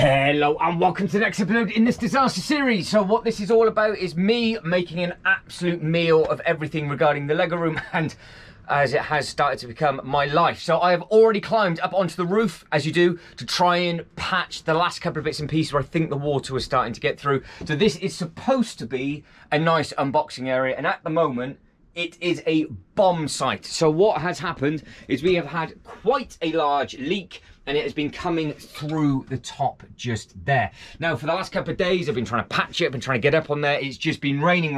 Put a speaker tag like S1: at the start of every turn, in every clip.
S1: Hello and welcome to the next episode in this disaster series. So what this is all about is me making an absolute meal of everything regarding the Lego room, and as it has started to become my life. So I have already climbed up onto the roof, as you do, to try and patch the last couple of bits and pieces where I think the water was starting to get through. So this is supposed to be a nice unboxing area, and at the moment it is a bomb site. So what has happened is we have had quite a large leak, and it has been coming through the top just there. Now, for the last couple of days, I've been trying to patch it, I've been trying to get up on there. It's just been raining.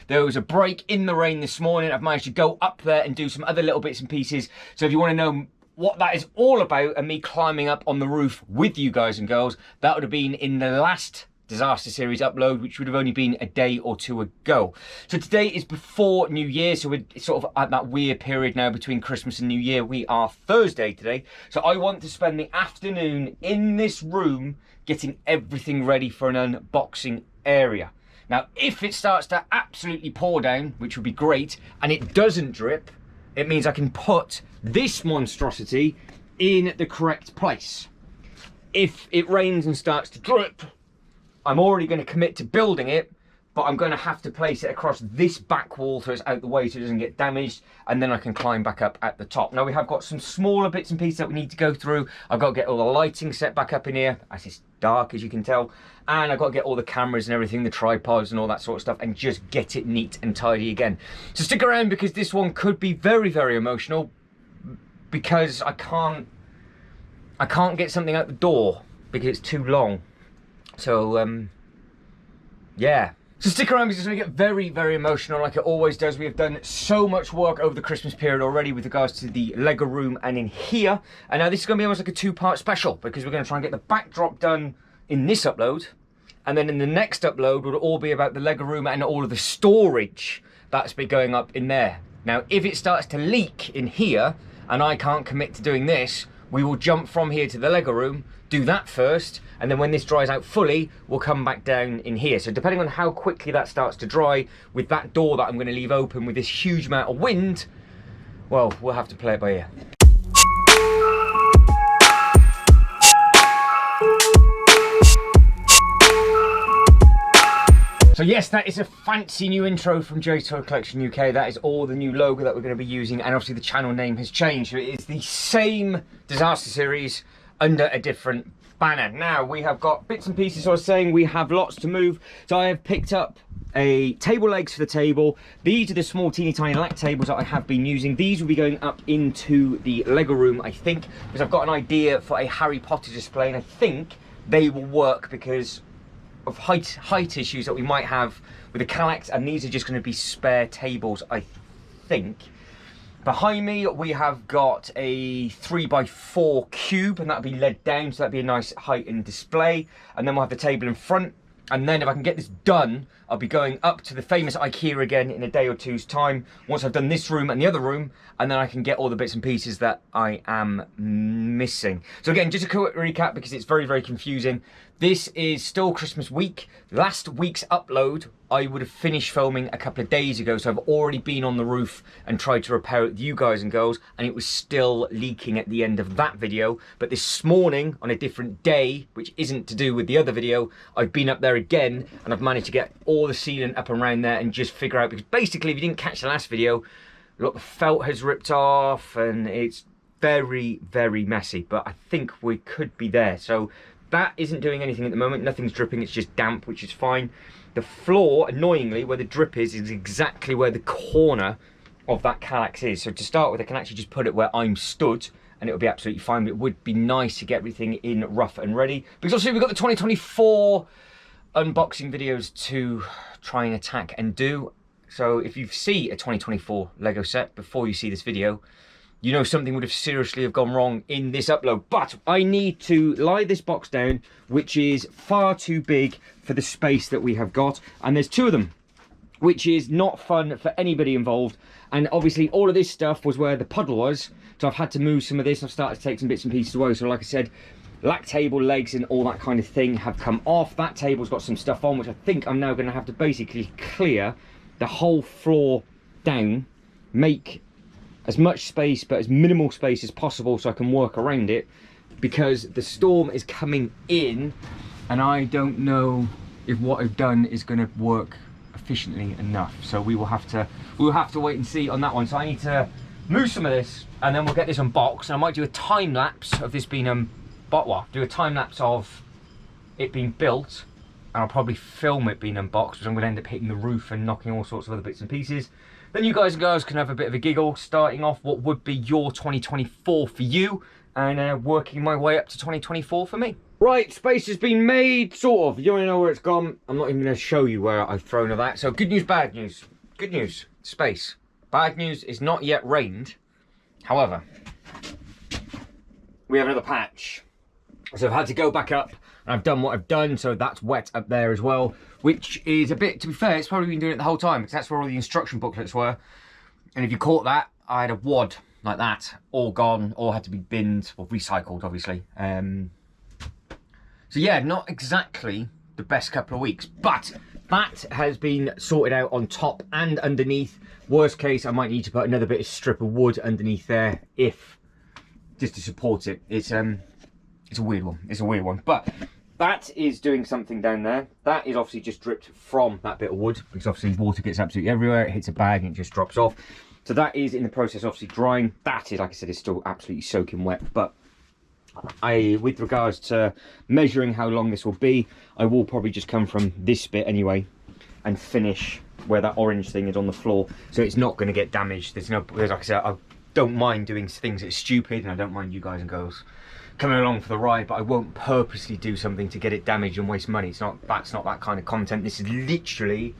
S1: There was a break in the rain this morning. I've managed to go up there and do some other little bits and pieces. So if you want to know what that is all about and me climbing up on the roof with you guys and girls, that would have been in the last disaster series upload, which would have only been a day or two ago. So today is before New Year, so we're sort of at that weird period now between Christmas and New Year. We are Thursday today, so I want to spend the afternoon in this room getting everything ready for an unboxing area. Now, if it starts to absolutely pour down, which would be great, and it doesn't drip, it means I can put this monstrosity in the correct place. If it rains and starts to drip, I'm already going to commit to building it, but I'm going to have to place it across this back wall so it's out the way so it doesn't get damaged, and then I can climb back up at the top. Now, we have got some smaller bits and pieces that we need to go through. I've got to get all the lighting set back up in here, as it's dark, as you can tell, and I've got to get all the cameras and everything, the tripods and all that sort of stuff, and just get it neat and tidy again. So stick around, because this one could be very, very emotional, because I can't get something out the door because it's too long. So, yeah. So stick around, because it's going to get very, very emotional like it always does. We have done so much work over the Christmas period already with regards to the Lego room and in here. And now this is going to be almost like a two-part special, because we're going to try and get the backdrop done in this upload. And then in the next upload will all be about the Lego room and all of the storage that's been going up in there. Now, if it starts to leak in here and I can't commit to doing this, we will jump from here to the Lego room, do that first, and then when this dries out fully, we'll come back down in here. So depending on how quickly that starts to dry, with that door that I'm going to leave open with this huge amount of wind, well, we'll have to play it by ear. So yes, that is a fancy new intro from Joe's Toy Collection UK. That is all the new logo that we're going to be using, and obviously the channel name has changed. So it is the same disaster series under a different banner. Now, we have got bits and pieces. So I was saying we have lots to move. So I have picked up table legs for the table. These are the small teeny tiny lac tables that I have been using. These will be going up into the Lego room, I think, because I've got an idea for a Harry Potter display, and I think they will work because of height issues that we might have with the Kallax, and these are just going to be spare tables, I think. Behind me, we have got a 3x4 cube, and that'll be led down, so that'll be a nice height and display. And then we'll have the table in front. And then if I can get this done, I'll be going up to the famous IKEA again in a day or two's time, once I've done this room and the other room, and then I can get all the bits and pieces that I am missing. So again, just a quick recap, because it's very, very confusing. This is still Christmas week. Last week's upload, I would have finished filming a couple of days ago, so I've already been on the roof and tried to repair it with you guys and girls, and it was still leaking at the end of that video. But this morning, on a different day, which isn't to do with the other video, I've been up there again, and I've managed to get all the sealant up and around there and just figure out, because basically, if you didn't catch the last video, look, the felt has ripped off, and it's very, very messy, but I think we could be there. So that isn't doing anything at the moment. Nothing's dripping, it's just damp, which is fine. The floor, annoyingly, where the drip is exactly where the corner of that Kallax is. So to start with, I can actually just put it where I'm stood, and it'll be absolutely fine. But it would be nice to get everything in rough and ready, because also we've got the 2024 unboxing videos to try and attack and do. So if you see a 2024 Lego set before you see this video, you know something would have seriously gone wrong in this upload. But I need to lie this box down, which is far too big for the space that we have got. And there's two of them, which is not fun for anybody involved. And obviously all of this stuff was where the puddle was. So I've had to move some of this. I've started to take some bits and pieces away. So like I said, lac table legs and all that kind of thing have come off. That table's got some stuff on, which I think I'm now going to have to basically clear the whole floor down, make as much space but as minimal space as possible so I can work around it, because the storm is coming in and I don't know if what I've done is going to work efficiently enough. So we will have to wait and see on that one. So I need to move some of this and then we'll get this unboxed. And I might do a time lapse of this being do a time lapse of it being built, and I'll probably film it being unboxed, because I'm going to end up hitting the roof and knocking all sorts of other bits and pieces. Then you guys and girls can have a bit of a giggle, starting off what would be your 2024 for you, and working my way up to 2024 for me. Right, space has been made, sort of. You don't know where it's gone. I'm not even going to show you where I've thrown all that. So good news, bad news. Good news, space. Bad news is not yet rained. However, we have another patch. So I've had to go back up, and I've done what I've done, so that's wet up there as well, which is a bit, to be fair, it's probably been doing it the whole time, because that's where all the instruction booklets were. And if you caught that, I had a wad like that, all gone, all had to be binned, or recycled, obviously. So yeah, not exactly the best couple of weeks, but that has been sorted out on top and underneath. Worst case, I might need to put another bit of strip of wood underneath there, just to support it. It's a weird one. It's a weird one, but that is doing something down there. That is obviously just dripped from that bit of wood, because obviously water gets absolutely everywhere. It hits a bag and it just drops off. So that is in the process, obviously drying. That is, like I said, is still absolutely soaking wet. But with regards to measuring how long this will be, I will probably just come from this bit anyway and finish where that orange thing is on the floor, so it's not going to get damaged. There's like I said, I don't mind doing things that's stupid, and I don't mind you guys and girls coming along for the ride, but I won't purposely do something to get it damaged and waste money. That's not that kind of content. This is literally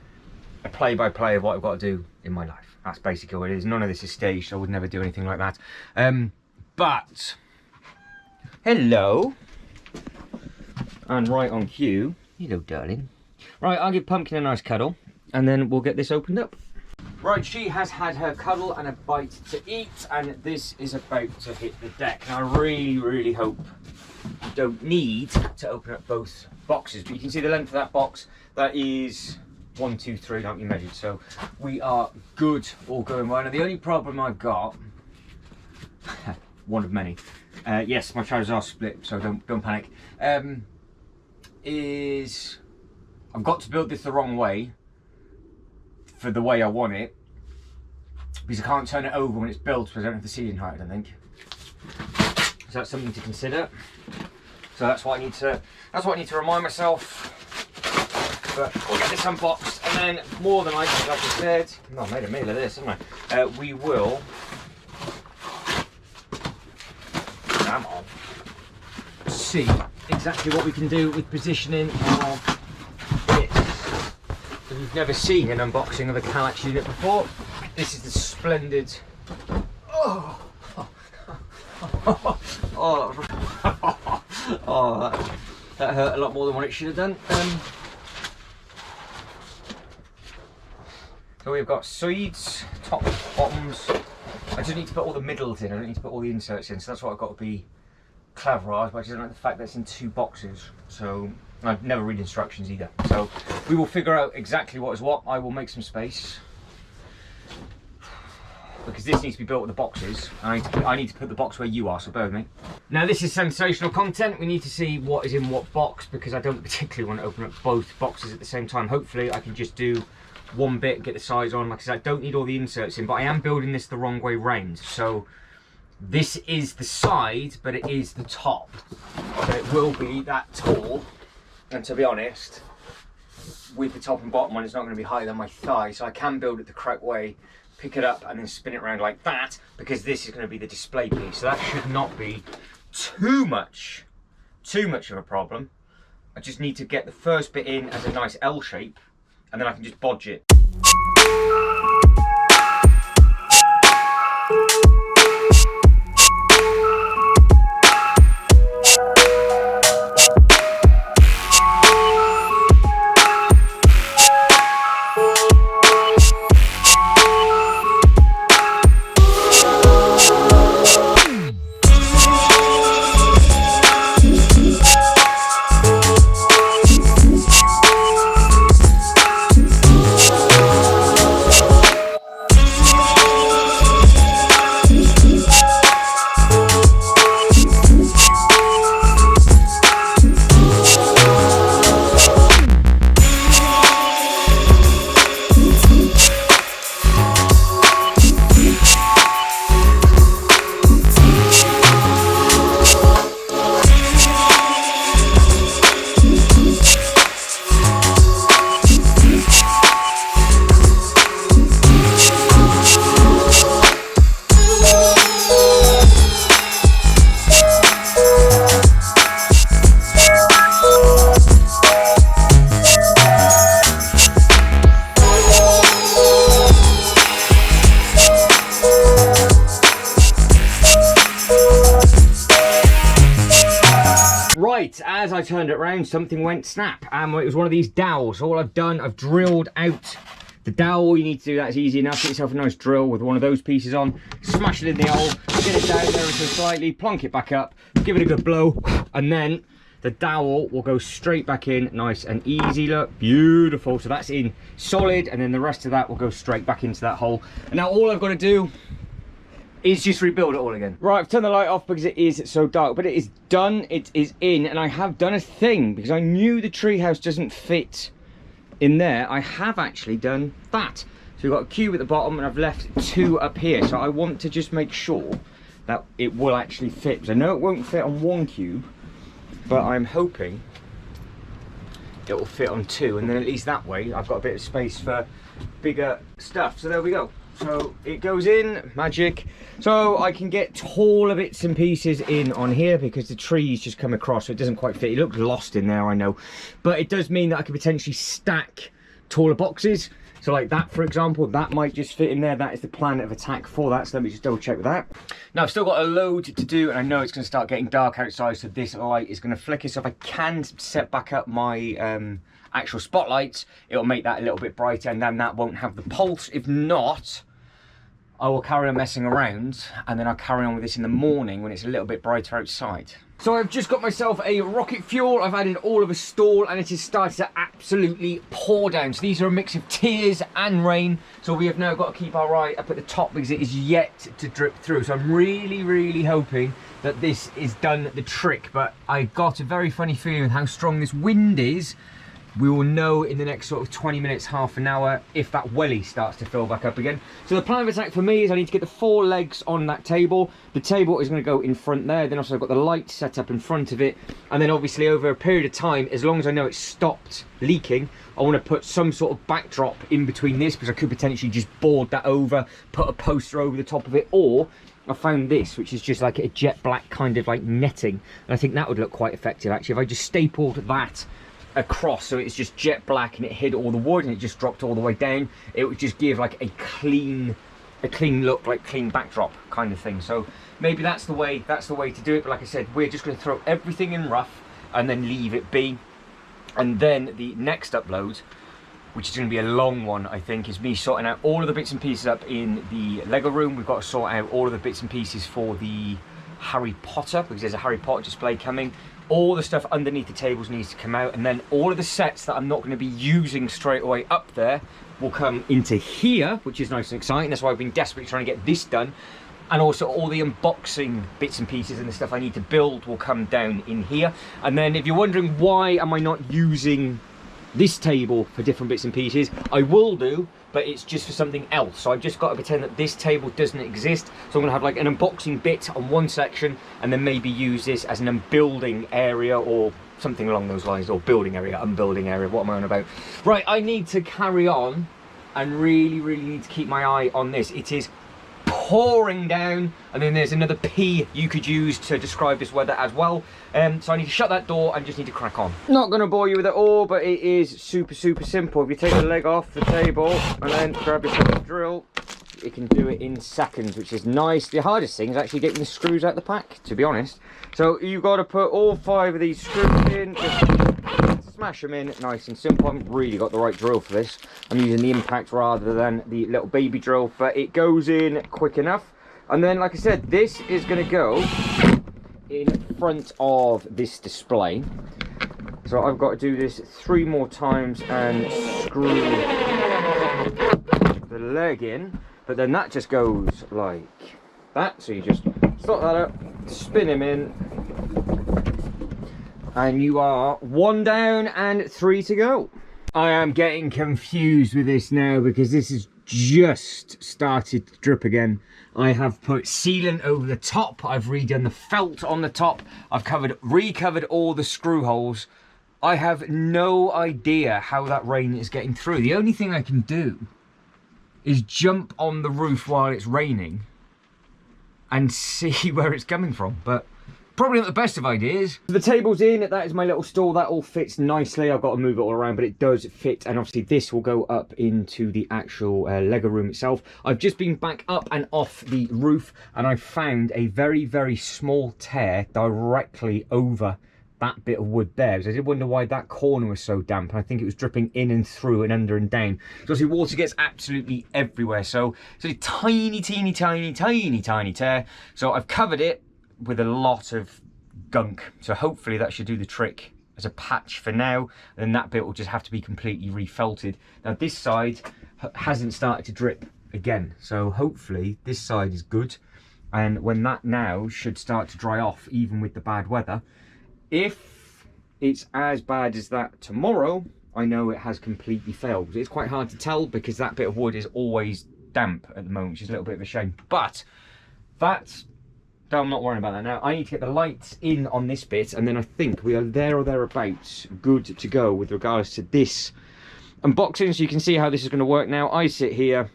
S1: a play-by-play of what I've got to do in my life. That's basically what it is. None of this is staged. I would never do anything like that. But hello, and right on cue. Hello, darling. Right, I'll give Pumpkin a nice cuddle, and then we'll get this opened up. Right, she has had her cuddle and a bite to eat, and this is about to hit the deck. Now, I really, really hope you don't need to open up both boxes, but you can see the length of that box. That is 1, 2, 3, don't you measured? So we are good, all going well. Now, the only problem I've got, one of many, yes, my trousers are split, so don't panic, is I've got to build this the wrong way, for the way I want it, because I can't turn it over when it's built, because I don't have the ceiling height, I don't think. So that's something to consider. So that's what I need to remind myself. But we'll get this unboxed, and then more than likely, like I said, I made a meal of this, haven't I? We will, see exactly what we can do with positioning of this. If you've never seen an unboxing of a Kallax unit before, this is the splendid. Oh, that hurt a lot more than what it should have done. So we've got sides, top, bottoms. I just need to put all the middles in. I don't need to put all the inserts in. So that's what I've got to be clever at. But I just don't like the fact that it's in 2 boxes. So I've never read instructions either. So we will figure out exactly what is what. I will make some space, because this needs to be built with the boxes. I need to put the box where you are, so bear with me. Now this is sensational content. We need to see what is in what box, because I don't particularly want to open up both boxes at the same time. Hopefully I can just do one bit, get the size on. Like I said, I don't need all the inserts in, but I am building this the wrong way round. So this is the side, but it is the top. So it will be that tall. And to be honest, with the top and bottom one, it's not going to be higher than my thigh. So I can build it the correct way, pick it up and then spin it around like that, because this is going to be the display piece. So that should not be too much of a problem. I just need to get the first bit in as a nice L shape, and then I can just bodge it. I turned it around, something went snap. And it was one of these dowels. All I've done, I've drilled out the dowel. All you need to do, that's easy enough. Get yourself a nice drill with one of those pieces on, smash it in the hole, get it down there so slightly, plonk it back up, give it a good blow, and then the dowel will go straight back in, nice and easy. Look, beautiful. So that's in solid, and then the rest of that will go straight back into that hole. And now all I've got to do is just rebuild it all again. Right, I've turned the light off because it is so dark, but it is done, it is in, and I have done a thing because I knew the treehouse doesn't fit in there. I have actually done that. So we've got a cube at the bottom and I've left 2 up here. So I want to just make sure that it will actually fit. Because I know it won't fit on 1 cube, but I'm hoping it will fit on 2, and then at least that way I've got a bit of space for bigger stuff. So there we go. So it goes in, magic. So I can get taller bits and pieces in on here because the trees just come across, so it doesn't quite fit. It looks lost in there, I know. But it does mean that I could potentially stack taller boxes. So like that, for example, that might just fit in there. That is the plan of attack for that. So let me just double check with that. Now I've still got a load to do, and I know it's going to start getting dark outside, so this light is going to flicker. So if I can set back up my actual spotlights, it'll make that a little bit brighter, and then that won't have the pulse. If not, I will carry on messing around, and then I'll carry on with this in the morning when it's a little bit brighter outside. So I've just got myself a rocket fuel. I've added all of a stall, and it has started to absolutely pour down. So these are a mix of tears and rain. So we have now got to keep our eye up at the top because it is yet to drip through. So I'm really, really hoping that this is done the trick. But I got a very funny feeling with how strong this wind is. We will know in the next sort of 20 minutes, half an hour, if that welly starts to fill back up again. So the plan of attack for me is I need to get the 4 legs on that table. The table is going to go in front there. Then also I've got the light set up in front of it. And then obviously over a period of time, as long as I know it's stopped leaking, I want to put some sort of backdrop in between this, because I could potentially just board that over, put a poster over the top of it, or I found this, which is just like a jet black kind of like netting. And I think that would look quite effective actually. If I just stapled that across so it's just jet black and it hid all the wood and it just dropped all the way down, it would just give like a clean look, like clean backdrop kind of thing. So maybe that's the way to do it. But like I said, we're just going to throw everything in rough and then leave it be. And then the next upload, which is going to be a long one, I think, is me sorting out all of the bits and pieces up in the Lego room. We've got to sort out all of the bits and pieces for the Harry Potter, because there's a Harry Potter display coming. All the stuff underneath the tables needs to come out, and then all of the sets that I'm not going to be using straight away up there will come into here, which is nice and exciting. That's why I've been desperately trying to get this done. And also all the unboxing bits and pieces and the stuff I need to build will come down in here. And then if you're wondering why am I not using this table for different bits and pieces, I will do, but it's just for something else. So I've just got to pretend that this table doesn't exist. So I'm going to have like an unboxing bit on one section, and then maybe use this as an unbuilding area or something along those lines, or building area, unbuilding area. What am I on about? Right, I need to carry on and really, really need to keep my eye on this. It is pouring down, and then there's another P you could use to describe this weather as well. So I need to shut that door and just need to crack on. Not going to bore you with it all, but it is super simple. If you take the leg off the table and then grab yourself a drill, you can do it in seconds, which is nice. The hardest thing is actually getting the screws out the pack, to be honest. So you've got to put all 5 of these screws in, just smash them in, nice and simple. I haven't really got the right drill for this. I'm using the impact rather than the little baby drill, but it goes in quick enough. And then, like I said, this is going to go in front of this display. So I've got to do this 3 more times and screw the leg in, but then that just goes like that. So you just stop that up, spin him in, and you are 1 down and 3 to go. I am getting confused with this now because this has just started to drip again. I have put sealant over the top, I've redone the felt on the top, I've recovered all the screw holes. I have no idea how that rain is getting through. The only thing I can do is jump on the roof while it's raining and see where it's coming from, but probably not the best of ideas. The table's in, that is my little stall, that all fits nicely. I've got to move it all around, but it does fit, and obviously this will go up into the actual Lego room itself. I've just been back up and off the roof, and I found a very small tear directly over that bit of wood there. So I did wonder why that corner was so damp, and I think it was dripping in and through and under and down. So obviously water gets absolutely everywhere, so it's a tiny tear. So I've covered it with a lot of gunk, so hopefully that should do the trick as a patch for now, and then that bit will just have to be completely refelted. Now this side hasn't started to drip again, so hopefully this side is good, and when that now should start to dry off, even with the bad weather. If it's as bad as that tomorrow, I know it has completely failed. It's quite hard to tell because that bit of wood is always damp at the moment, which is a little bit of a shame. But that's, I'm not worrying about that now. I need to get the lights in on this bit, and then I think we are there or thereabouts good to go with regards to this unboxing. So you can see how this is going to work now. I sit here.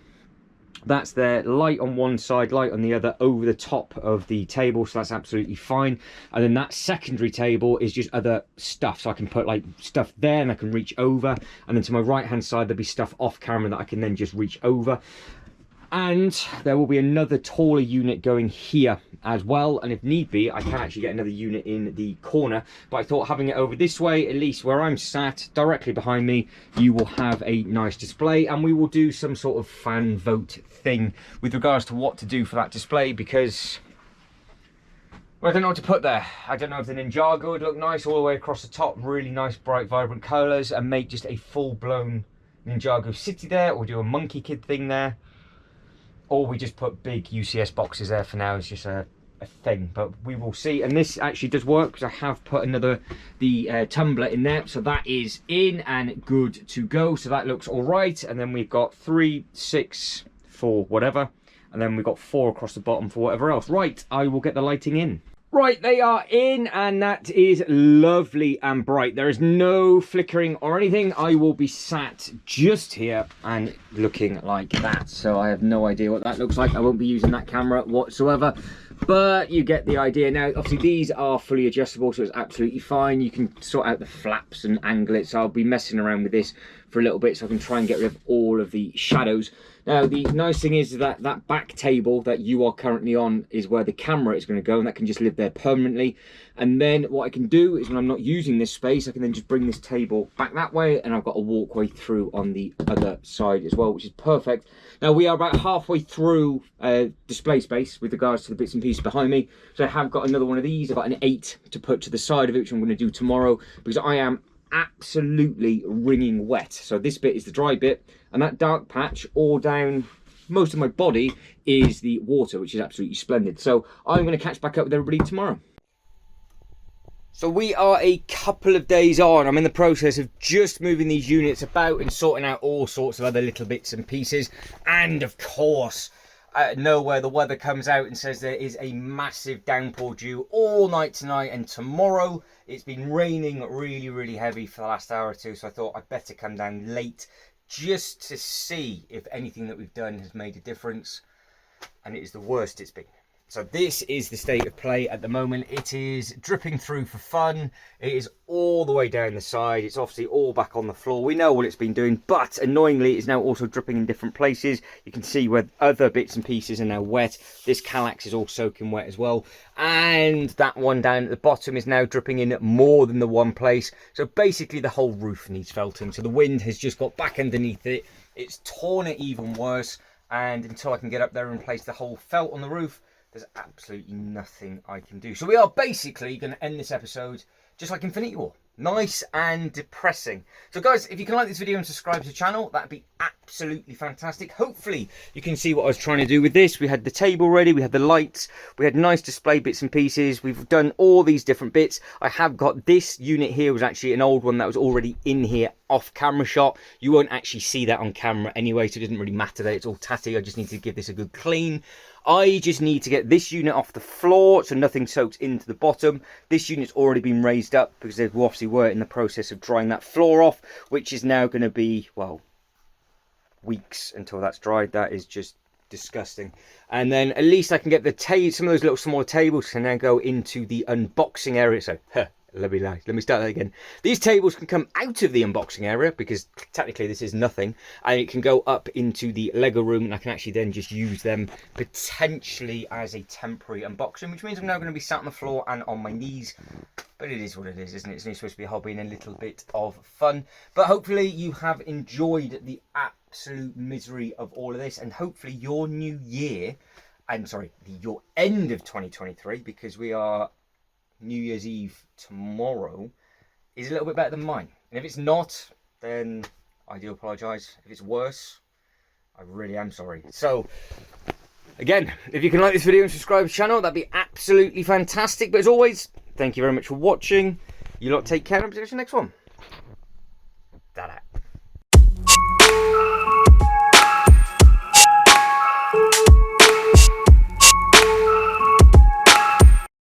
S1: That's their light on one side, light on the other, over the top of the table, so that's absolutely fine. And then that secondary table is just other stuff, so I can put like stuff there and I can reach over, and then to my right hand side there'll be stuff off camera that I can then just reach over. And there will be another taller unit going here as well, and if need be I can actually get another unit in the corner, but I thought having it over this way, at least where I'm sat directly behind me, you will have a nice display, and we will do some sort of fan vote thing with regards to what to do for that display, because well, I don't know what to put there. I don't know if the Ninjago would look nice all the way across the top, really nice bright vibrant colours, and make just a full-blown Ninjago city there, or do a Monkey Kid thing there. Or we just put big UCS boxes there for now. It's just a thing, but we will see. And this actually does work because I have put the tumbler in there, so that is in and good to go. So that looks all right. And then we've got 3, 6 for whatever, and then we've got 4 across the bottom for whatever else. Right, I will get the lighting in. Right, they are in, and that is lovely and bright. There is no flickering or anything. I will be sat just here and looking like that. So I have no idea what that looks like. I won't be using that camera whatsoever, but you get the idea. Now, obviously these are fully adjustable, so it's absolutely fine. You can sort out the flaps and angle it. So I'll be messing around with this for a little bit so I can try and get rid of all of the shadows. Now, the nice thing is that that back table that you are currently on is where the camera is going to go, and that can just live there permanently. And then what I can do is when I'm not using this space, I can then just bring this table back that way, and I've got a walkway through on the other side as well, which is perfect. Now, we are about halfway through display space with regards to the bits and pieces behind me. So I have got another one of these. I've got an 8 to put to the side of it, which I'm going to do tomorrow, because I am absolutely wringing wet. So this bit is the dry bit, and that dark patch all down most of my body is the water, which is absolutely splendid. So I'm going to catch back up with everybody tomorrow. So we are a couple of days on. I'm in the process of just moving these units about and sorting out all sorts of other little bits and pieces, and of course out of nowhere the weather comes out and says there is a massive downpour due all night tonight and tomorrow. It's been raining really heavy for the last hour or two, so I thought I'd better come down late just to see if anything that we've done has made a difference, and it is the worst it's been. So this is the state of play at the moment. It is dripping through for fun. It is all the way down the side. It's obviously all back on the floor. We know what it's been doing, but annoyingly it's now also dripping in different places. You can see where other bits and pieces are now wet. This Kallax is all soaking wet as well. And that one down at the bottom is now dripping in more than the one place. So basically the whole roof needs felting. So the wind has just got back underneath it. It's torn it even worse. And until I can get up there and place the whole felt on the roof, there's absolutely nothing I can do. So we are basically going to end this episode just like Infinity War. Nice and depressing. So guys, if you can like this video and subscribe to the channel, that'd be absolutely fantastic. Hopefully you can see what I was trying to do with this. We had the table ready, we had the lights, we had nice display bits and pieces. We've done all these different bits. I have got this unit here, was actually an old one that was already in here off camera shot. You won't actually see that on camera anyway, so it doesn't really matter that it's all tatty. I just need to give this a good clean. I just need to get this unit off the floor so nothing soaks into the bottom. This unit's already been raised up because they obviously were in the process of drying that floor off, which is now going to be, well, weeks until that's dried. That is just disgusting. And then at least I can get the some of those little smaller tables to now go into the unboxing area. So Let me start that again. These tables can come out of the unboxing area because technically this is nothing, and it can go up into the Lego room, and I can actually then just use them potentially as a temporary unboxing, which means I'm now going to be sat on the floor and on my knees. But it is what it is, isn't it? It's only supposed to be a hobby and a little bit of fun. But hopefully you have enjoyed the absolute misery of all of this, and hopefully your new year, your end of 2023, because we are New Year's Eve tomorrow, is a little bit better than mine. And if it's not, then I do apologise. If it's worse, I really am sorry. So, again, if you can like this video and subscribe to the channel, that'd be absolutely fantastic. But as always, thank you very much for watching. You lot take care, and I'll see you next one. Ta-da.